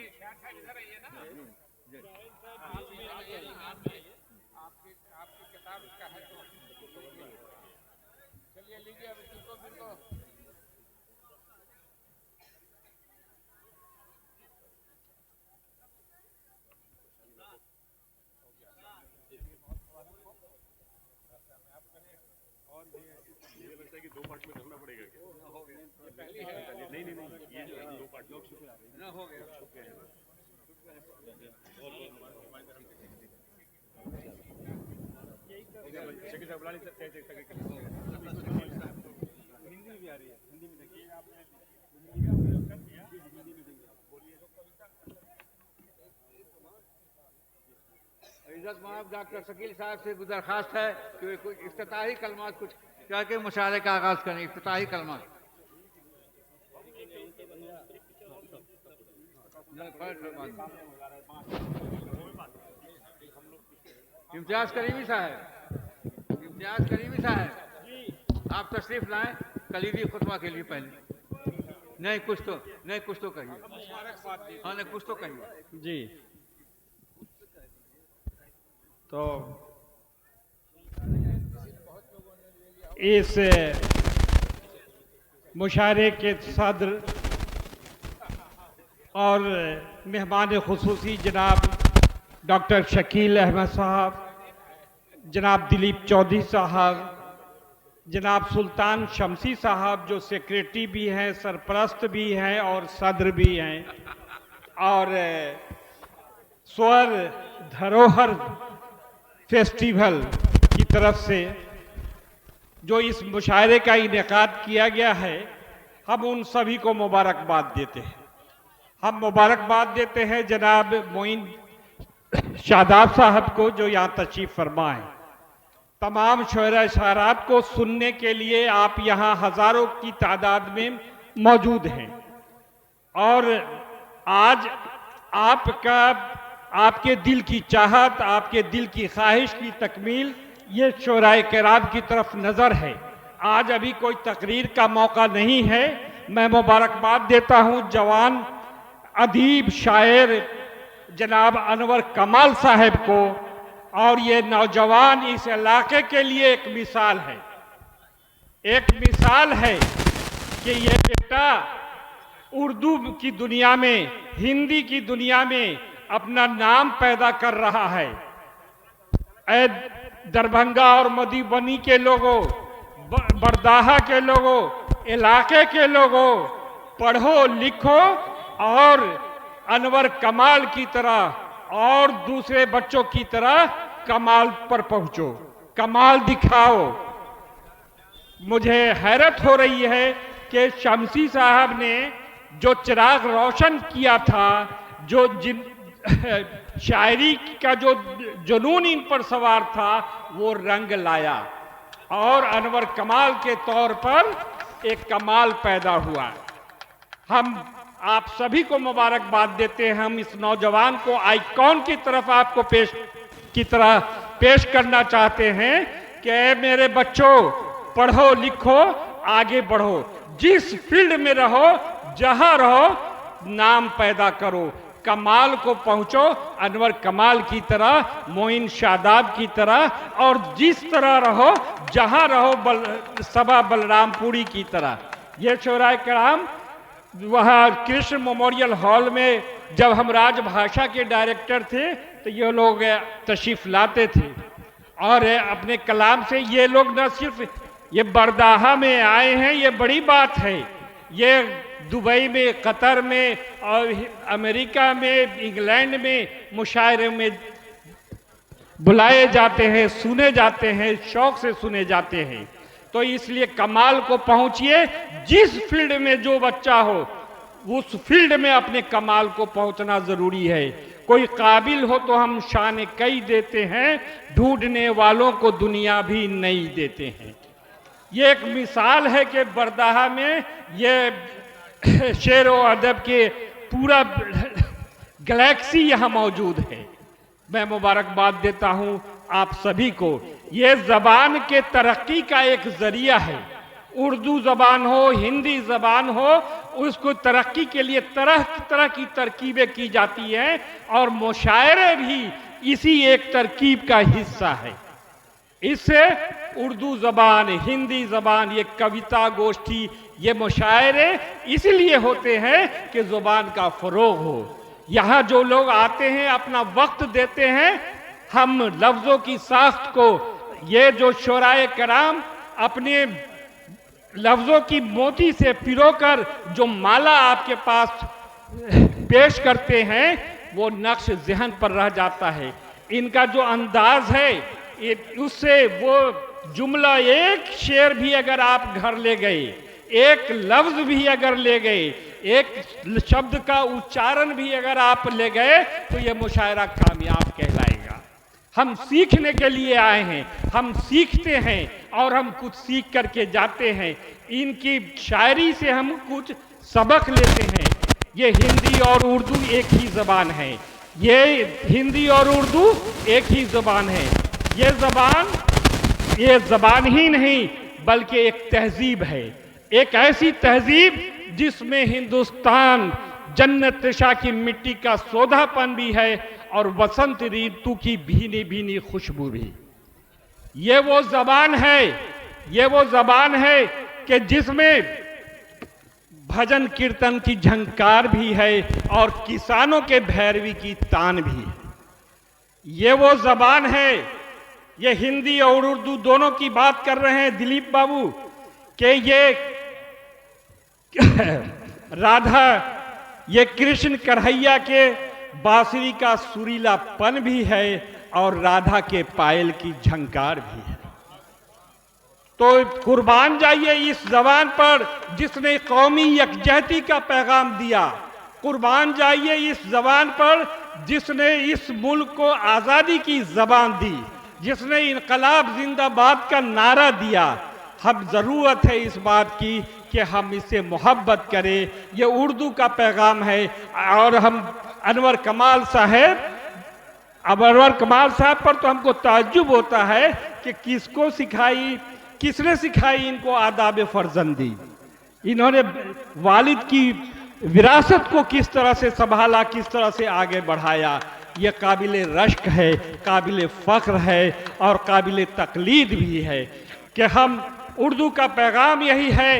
इज्जत माफ डॉक्टर शकील साहब से गुदरखास्त है कि कुछ इफ्तिताही कलमात कुछ कह के मुशायरे का आगाज करें। इफ्तिताही कलमात इम्तियाज करीमी साहब आप तशरीफ लाएं कलीदी खुतबा के लिए। पहले नहीं कुछ तो कहिए। हाँ नहीं कुछ तो कहिए जी। तो इस मुशायरे के सदर और मेहमान खुसूसी जनाब डॉक्टर शकील अहमद साहब, जनाब दिलीप चौधरी साहब, जनाब सुल्तान शमसी साहब जो सेक्रेटरी भी हैं, सरपरस्त भी हैं और सदर भी हैं, और स्वर धरोहर फेस्टिवल की तरफ से जो इस मुशायरे का इनेकाद किया गया है, हम उन सभी को मुबारकबाद देते हैं। हम मुबारकबाद देते हैं जनाब मोइन शादाब साहब को जो यहाँ तशरीफ फरमा है। तमाम शुरा शायरात को सुनने के लिए आप यहाँ हजारों की तादाद में मौजूद हैं। और आज आपका, आपके दिल की चाहत, आपके दिल की ख्वाहिश की तकमील ये शोराए किराम की तरफ नज़र है। आज अभी कोई तकरीर का मौका नहीं है। मैं मुबारकबाद देता हूँ जवान अदीब शायर जनाब अनवर कमाल साहब को, और ये नौजवान इस इलाके के लिए एक मिसाल है, एक मिसाल है कि ये बेटा उर्दू की दुनिया में, हिंदी की दुनिया में अपना नाम पैदा कर रहा है। ऐ दरभंगा और मधुबनी के लोगों, बरदाहा के लोगों, इलाके के लोगों, पढ़ो लिखो और अनवर कमाल की तरह और दूसरे बच्चों की तरह कमाल पर पहुंचो, कमाल दिखाओ। मुझे हैरत हो रही है कि शमसी साहब ने जो चिराग रोशन किया था, जो शायरी का जो जुनून इन पर सवार था, वो रंग लाया और अनवर कमाल के तौर पर एक कमाल पैदा हुआ। हम आप सभी को मुबारकबाद देते हैं। हम इस नौजवान को आइकॉन की तरफ आपको पेश करना चाहते हैं कि मेरे बच्चों, पढ़ो लिखो, आगे बढ़ो, जिस फील्ड में रहो, जहां रहो, नाम पैदा करो, कमाल को पहुंचो, अनवर कमाल की तरह, मोइन शादाब की तरह, और जिस तरह रहो, जहां रहो, सबा बलरामपुरी की तरह। ये शोराए किराम वहाँ कृष्ण मेमोरियल हॉल में जब हम राजभाषा के डायरेक्टर थे तो ये लोग तशरीफ लाते थे, और अपने कलाम से ये लोग न सिर्फ ये बरदाहा में आए हैं, ये बड़ी बात है, ये दुबई में, कतर में और अमेरिका में, इंग्लैंड में मुशायरे में बुलाए जाते हैं, सुने जाते हैं, शौक से सुने जाते हैं। तो इसलिए कमाल को पहुंचिए, जिस फील्ड में जो बच्चा हो उस फील्ड में अपने कमाल को पहुंचना जरूरी है। कोई काबिल हो तो हम शान कई देते हैं, ढूंढने वालों को दुनिया भी नहीं देते हैं। ये एक मिसाल है कि बरदाहा में ये शेर व अदब के पूरा गैलेक्सी यहाँ मौजूद है। मैं मुबारकबाद देता हूँ आप सभी को। ये जबान के तरक्की का एक जरिया है। उर्दू जबान हो, हिंदी जबान हो, उसको तरक्की के लिए तरह तरह की तरकीबें की जाती हैं, और मुशायरे भी इसी एक तरकीब का हिस्सा है। इससे उर्दू जबान, हिंदी जबान, ये कविता गोष्ठी, ये मुशायरे इसलिए होते हैं कि जुबान का फरोग हो। यहाँ जो लोग आते हैं, अपना वक्त देते हैं, हम लफ्जों की साख्त को, ये जो शोराए किराम अपने लफ्जों की मोती से पिरोकर जो माला आपके पास पेश करते हैं, वो नक्श ज़हन पर रह जाता है। इनका जो अंदाज है, उससे वो जुमला, एक शेर भी अगर आप घर ले गए, एक लफ्ज भी अगर ले गए, एक शब्द का उच्चारण भी अगर आप ले गए, तो ये मुशायरा कामयाब कहलाएगा। हम सीखने के लिए आए हैं, हम सीखते हैं और हम कुछ सीख करके जाते हैं। इनकी शायरी से हम कुछ सबक लेते हैं। ये हिंदी और उर्दू एक ही ज़बान है, ये हिंदी और उर्दू एक ही ज़बान है। ये ज़बान ही नहीं बल्कि एक तहजीब है, एक ऐसी तहजीब जिसमें हिंदुस्तान जन्नत शाह की मिट्टी का सौधापन भी है और वसंत ऋतु की भीनी भीनी खुशबू भी। ये वो ज़बान है, ये वो ज़बान है कि जिसमें भजन कीर्तन की झंकार भी है और किसानों के भैरवी की तान भी है। ये वो ज़बान है, ये हिंदी और उर्दू दोनों की बात कर रहे हैं दिलीप बाबू, कि ये राधा, ये कृष्ण कन्हैया के बांसुरी का सुरीलापन भी है और राधा के पायल की झंकार भी है। तो कुर्बान जाइए इस जबान पर जिसने कौमी यकजहती का पैगाम दिया, कुर्बान जाइए इस जबान पर जिसने इस मुल्क को आज़ादी की जबान दी, जिसने इनकलाब जिंदाबाद का नारा दिया। हम ज़रूरत है इस बात की कि हम इससे मोहब्बत करें। ये उर्दू का पैगाम है और हम अनवर कमाल साहब, अब अनवर कमाल साहब पर तो हमको ताज्जुब होता है कि किसको सिखाई, किसने सिखाई इनको आदाब फर्जंदी। इन्होंने वालिद की विरासत को किस तरह से संभाला, किस तरह से आगे बढ़ाया, ये काबिल रश्क है, काबिल फ़ख्र है और काबिल तकलीद भी है कि हम उर्दू का पैगाम यही है,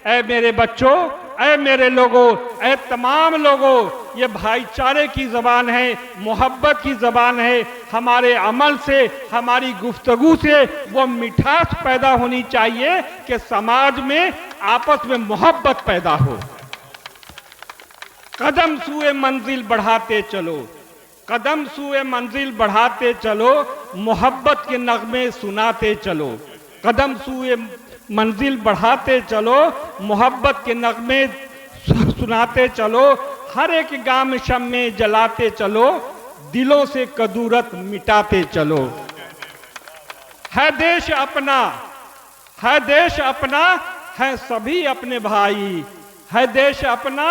ऐ मेरे बच्चों, ऐ मेरे लोगों, ऐ तमाम लोगों, ये भाईचारे की ज़बान है, मोहब्बत की ज़बान है। हमारे अमल से, हमारी गुफ्तगू से वो मिठास पैदा होनी चाहिए कि समाज में आपस में मोहब्बत पैदा हो। कदम सूए मंजिल बढ़ाते चलो, कदम सूए मंजिल बढ़ाते चलो, मोहब्बत के नगमे सुनाते चलो। कदम सूए मंजिल बढ़ाते चलो, मोहब्बत के नगमे सुनाते चलो। हर एक गाम शम्मे जलाते चलो, दिलों से कदूरत मिटाते चलो। है देश अपना, है देश अपना, है सभी अपने भाई। है देश अपना,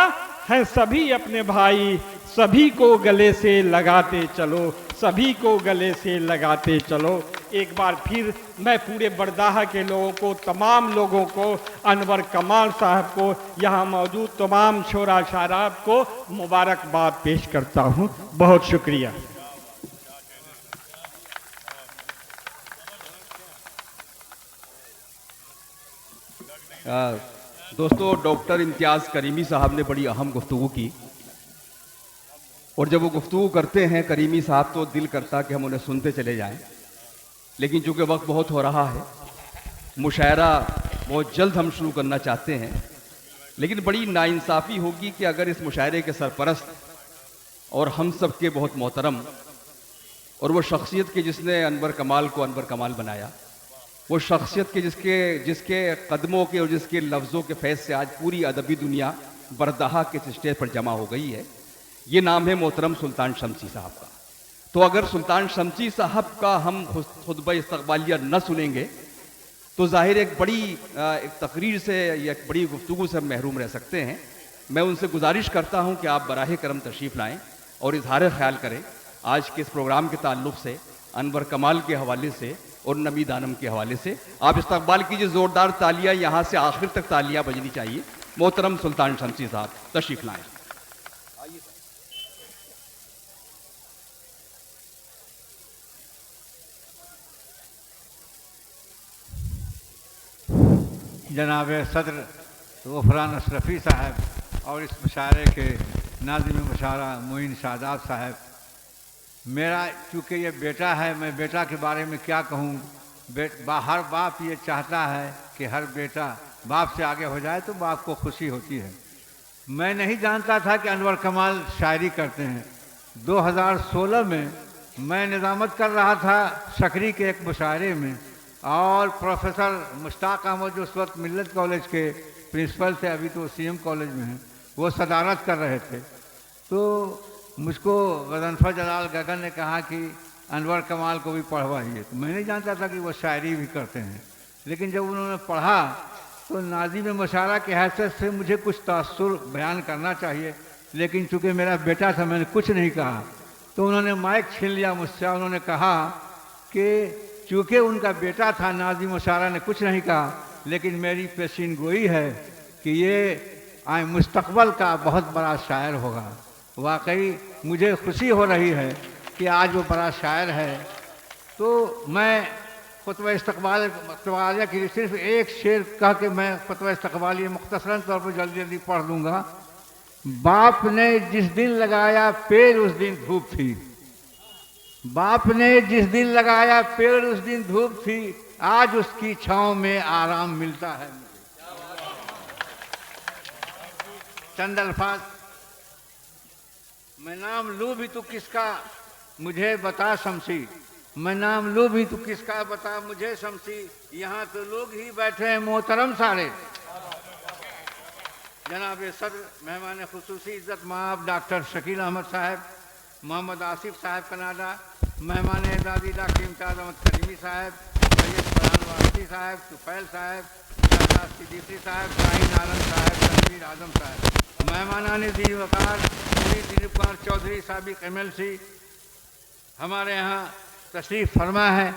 है सभी अपने भाई। सभी को गले से लगाते चलो, सभी को गले से लगाते चलो। एक बार फिर मैं पूरे बरदाहा के लोगों को, तमाम लोगों को, अनवर कमाल साहब को, यहाँ मौजूद तमाम शोरा शाराब को मुबारकबाद पेश करता हूँ। बहुत शुक्रिया। दोस्तों, डॉक्टर इम्तियाज़ करीमी साहब ने बड़ी अहम गुफ्तगू की, और जब वो गुफ्तगू करते हैं करीमी साहब तो दिल करता कि हम उन्हें सुनते चले जाएं, लेकिन चूँकि वक्त बहुत हो रहा है, मुशायरा बहुत जल्द हम शुरू करना चाहते हैं, लेकिन बड़ी नाइंसाफ़ी होगी कि अगर इस मुशायरे के सरपरस्त और हम सब के बहुत मोहतरम और वो शख्सियत के जिसने अनवर कमाल को अनवर कमाल बनाया, वो शख्सियत के जिसके कदमों के और जिसके लफ्ज़ों के फैज़ से आज पूरी अदबी दुनिया बरदाहा के स्टेज पर जमा हो गई है, ये नाम है मोहतरम सुल्तान शमसी साहब का। तो अगर सुल्तान शमसी साहब का हम खुतबा इस्तक़बालिया न सुनेंगे तो ज़ाहिर एक बड़ी एक तकरीर से या एक बड़ी गुफ्तगू से हम महरूम रह सकते हैं। मैं उनसे गुजारिश करता हूं कि आप बराह करम तशरीफ़ लाएं और इजहार ख्याल करें आज के इस प्रोग्राम के ताल्लुक़ से, अनवर कमाल के हवाले से और नबी दानम के हवाले से। आप इस्तक़बाल कीजिए, ज़ोरदार तालियाँ, यहाँ से आखिर तक तालियाँ बजनी चाहिए। मोहतरम सुल्तान शमसी साहब तशरीफ़ लाएँ। जनाब सदर गफरान अशरफी साहब और इस मुशायरे के नाज़िम मुशायरा मोइन शादाब साहब, मेरा चूँकि ये बेटा है, मैं बेटा के बारे में क्या कहूँ। हर बाप ये चाहता है कि हर बेटा बाप से आगे हो जाए तो बाप को खुशी होती है। मैं नहीं जानता था कि अनवर कमाल शायरी करते हैं। 2016 में मैं निज़ामत कर रहा था सकरी के एक मुशायरे में, और प्रोफेसर मुश्ताक अहमद जो उस वक्त मिल्लत कॉलेज के प्रिंसिपल थे, अभी तो सीएम कॉलेज में हैं, वो सदारत कर रहे थे। तो मुझको गजनफर जलाल गगन ने कहा कि अनवर कमाल को भी पढ़वाइए। तो मैं नहीं जानता था कि वो शायरी भी करते हैं, लेकिन जब उन्होंने पढ़ा तो नाज़िम मुशायरा की हैसियत से मुझे कुछ तासुर बयान करना चाहिए, लेकिन चूँकि मेरा बेटा था मैंने कुछ नहीं कहा। तो उन्होंने माइक छीन लिया मुझसे, उन्होंने कहा कि चूँकि उनका बेटा था, नाज़िम मुशायरा ने कुछ नहीं कहा, लेकिन मेरी पेशीन गोई है कि ये मुस्तक़बल का बहुत बड़ा शायर होगा। वाकई मुझे खुशी हो रही है कि आज वो बड़ा शायर है। तो मैं खुतबा इस्तक़बालिया की सिर्फ एक शेर कह के मैं खुतबा इस्तक़बालिया मुख्तसरन तौर पर जल्दी जल्दी पढ़ दूँगा। बाप ने जिस दिन लगाया पेड़ उस दिन धूप थी, बाप ने जिस दिन लगाया पेड़ उस दिन धूप थी, आज उसकी छांव में आराम मिलता है। चंद अल्फाज। मैं नाम लूँ भी तो किसका मुझे बता शमसी, मैं नाम लूँ भी तो किसका बता मुझे शमसी, यहाँ तो लोग ही बैठे हैं मोहतरम सारे। जनाब सदर मेहमान खुसूसी इज़्ज़त माब डॉक्टर शकील अहमद साहब, मोहम्मद आसिफ साहब कनाडा, मेहमान एजाज़ी डॉक्टर इम्तियाज़ अहमद करीमी साहब, सैयद फरहान वारसी साहब, तुफैल साहब, सिद्दीकी साहब, शाहीन आलम साहब, तनवीर आजम साहब। मेहमानान दी वकार श्री दिलीप कुमार चौधरी साबिक MLC हमारे यहाँ तशरीफ़ फरमा है।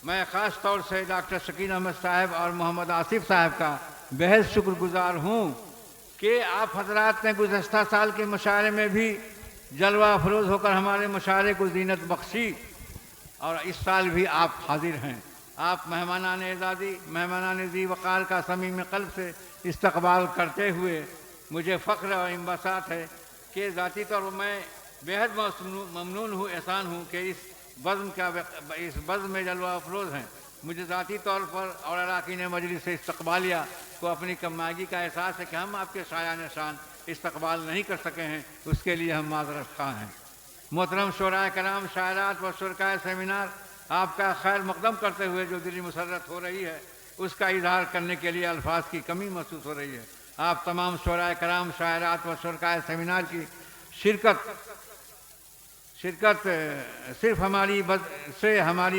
मैं ख़ास तौर से डॉक्टर शकील अहमद साहब और मोहम्मद आसिफ साहब का बेहद शुक्रगुजार हूँ कि आप हजरात ने गुज़श्ता साल के मुशायरे में भी जलवा अफरोज़ होकर हमारे मुशायरे को ज़ीनत बख्शी और इस साल भी आप हाजिर हैं। आप मेहमानान एज़ाज़ी मेहमानान ज़ी वक़ार का समीम क़ल्ब से इस्तक़बाल करते हुए मुझे फ़ख्र और इंबसात है कि ज़ाती तौर पर मैं बेहद ममनून हूँ, एहसान हूँ कि इस बज़्म में जलवा अफरोज़ हैं। मुझे ज़ाती तौर पर और अरकान मजलिस इस्तक़बालिया को अपनी कमागी का एहसास है कि हम आपके शायान शान इस्तक़बाल नहीं कर सके हैं, उसके लिए हम माज़रत ख़्वाह हैं। मोहतरम शोराए कराम, शायरात व शुरकाए सेमिनार, आपका खैर मक़दम करते हुए जो दिली मुसर्रत हो रही है उसका इजहार करने के लिए अल्फाज की कमी महसूस हो रही है। आप तमाम शोराए कराम, शायरात व शुरकाए सेमिनार की शिरकत सिर्फ हमारी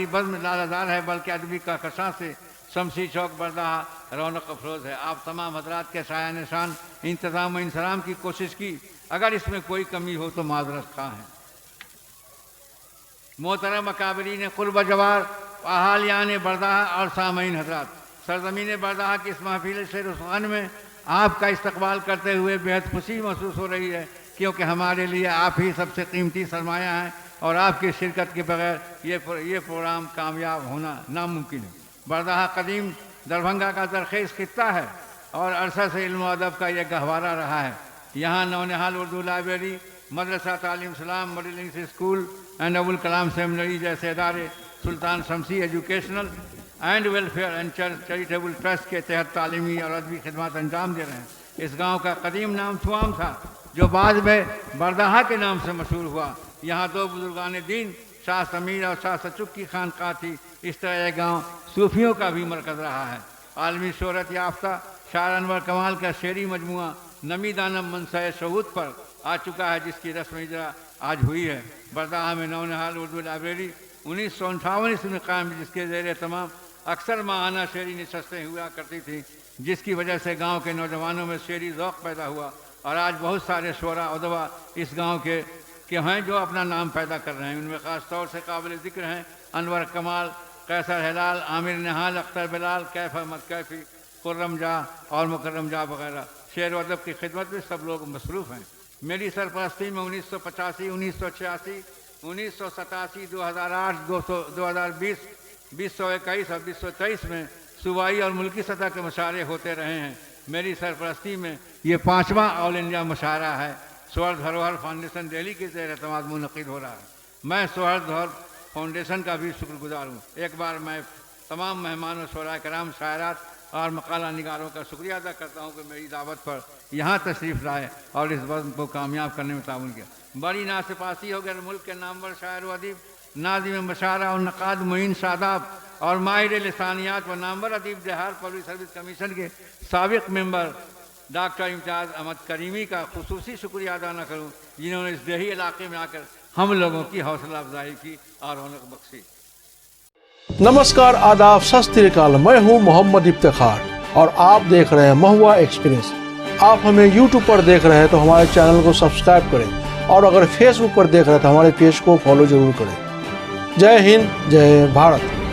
बज़्म लादार है, बल्कि अदबी का कशा से शमसी चौक बरदाहा रौनक अफरोज़ है। आप तमाम हज़रात के शायान शान इंतज़ाम व इंसराम की कोशिश की, अगर इसमें कोई कमी हो तो माज़रत ख़्वाह हैं। मोहतरम अकाबरीन क़ुर्ब जवार, अहालियान बरदाहा और सामईन हज़रात, सरज़मीन बरदाहा की इस महफिल से रुसवान में आपका इस्तक़बाल करते हुए बेहद खुशी महसूस हो रही है, क्योंकि हमारे लिए आप ही सबसे कीमती सरमाया हैं और आपकी शिरकत के बगैर ये प्रोग्राम कामयाब होना नामुमकिन है। बरदाहा कदीम दरभंगा का दरखेज़ खित्ता है और अरसा से इल्म अदब का यह गहवारा रहा है। यहाँ नौनिहाल उर्दू लाइब्रेरी, मदरसा तालीम सलाम, middle English school and Abul Kalam seminary जैसे इदारे Sultan Shamsi educational and welfare and charitable trust के तहत तालीमी और अदबी खिदमत अंजाम दे रहे हैं। इस गाँव का कदीम नाम थुआम था, जो बाद में बरदाहा के नाम से मशहूर हुआ। यहाँ दो बुजुर्गान दीन शाह समीर और शाह सचुक की खानका थी। इस तरह यह गाँव सूफियों का भी मरकज़ रहा है। आलमी शोहरत याफ्ता शायर अनवर कमाल का शेरी मजमुआ नमी दानम मनसा शहूद पर आ चुका है, जिसकी रस्म इजरा आज हुई है। बरदाहा में नौनिहाल उर्दू लाइब्रेरी 1958 ईस्वी में कायम, जिसके ज़ेर तमाम अक्सर माहाना शेरी नशस्तें हुआ करती थीं, जिसकी वजह से गाँव के नौजवानों में शेरी ज़ौक़ पैदा हुआ और आज बहुत सारे शोरा उदवा इस गांव के हैं जो अपना नाम पैदा कर रहे हैं। उनमें ख़ास तौर से काबिल ज़िक्र हैं अनवर कमाल, कैसर हिलाल, आमिर निहाल, अख्तर बिलाल, कैफ अहमद कैफ़ी, खुर्रम जा और मुकर्रम जा वगैरह। शेर व अदब की खिदमत में सब लोग मसरूफ़ हैं। मेरी सरपरस्ती में 1985, 1986, 1987, 2008, 2020, 2021 और 2023 में सूबाई और मुल्की सतह के मुशायरे होते रहे हैं। मेरी सरपरस्ती में ये 5वां ऑल इंडिया मुशायरा है। स्वर्ण धरोहर फाउंडेशन दिल्ली के ज़ेर एतमाद मुनक़िद हो रहा है। मैं स्वर्ण धरोहर फाउंडेशन का भी शुक्रगुजार हूँ। एक बार मैं तमाम मेहमानों, शोराए कराम, शायरात और मकाला निगारों का शुक्रिया अदा करता हूँ कि मेरी दावत पर यहाँ तशरीफ़ लाए और इस बज़्म को कामयाब करने में ताउन किया। बड़ी नासिपासी हो गए मुल्क के नामवर शायर व अदीब, नाज़िम मशारा और नक़ाद मुइन शादाब और माहिर लिसानियात व नामवर अदीब बिहार पब्लिक सर्विस कमीशन के साबिक़ मेंबर डॉक्टर इम्तियाज़ अहमद करीमी का खुसूसी शुक्रिया अदा न करूँ, जिन्होंने इस देही इलाके में आकर हम लोगों की हौसला अफजाई की और रौनक बख्शी। नमस्कार, आदाब, सत श्री अकाल। मैं हूं मोहम्मद इफ्तिखार और आप देख रहे हैं महुआ एक्सपीरियंस। आप हमें यूट्यूब पर देख रहे हैं तो हमारे चैनल को सब्सक्राइब करें और अगर फेसबुक पर देख रहे हैं तो हमारे पेज को फॉलो जरूर करें। जय हिंद, जय भारत।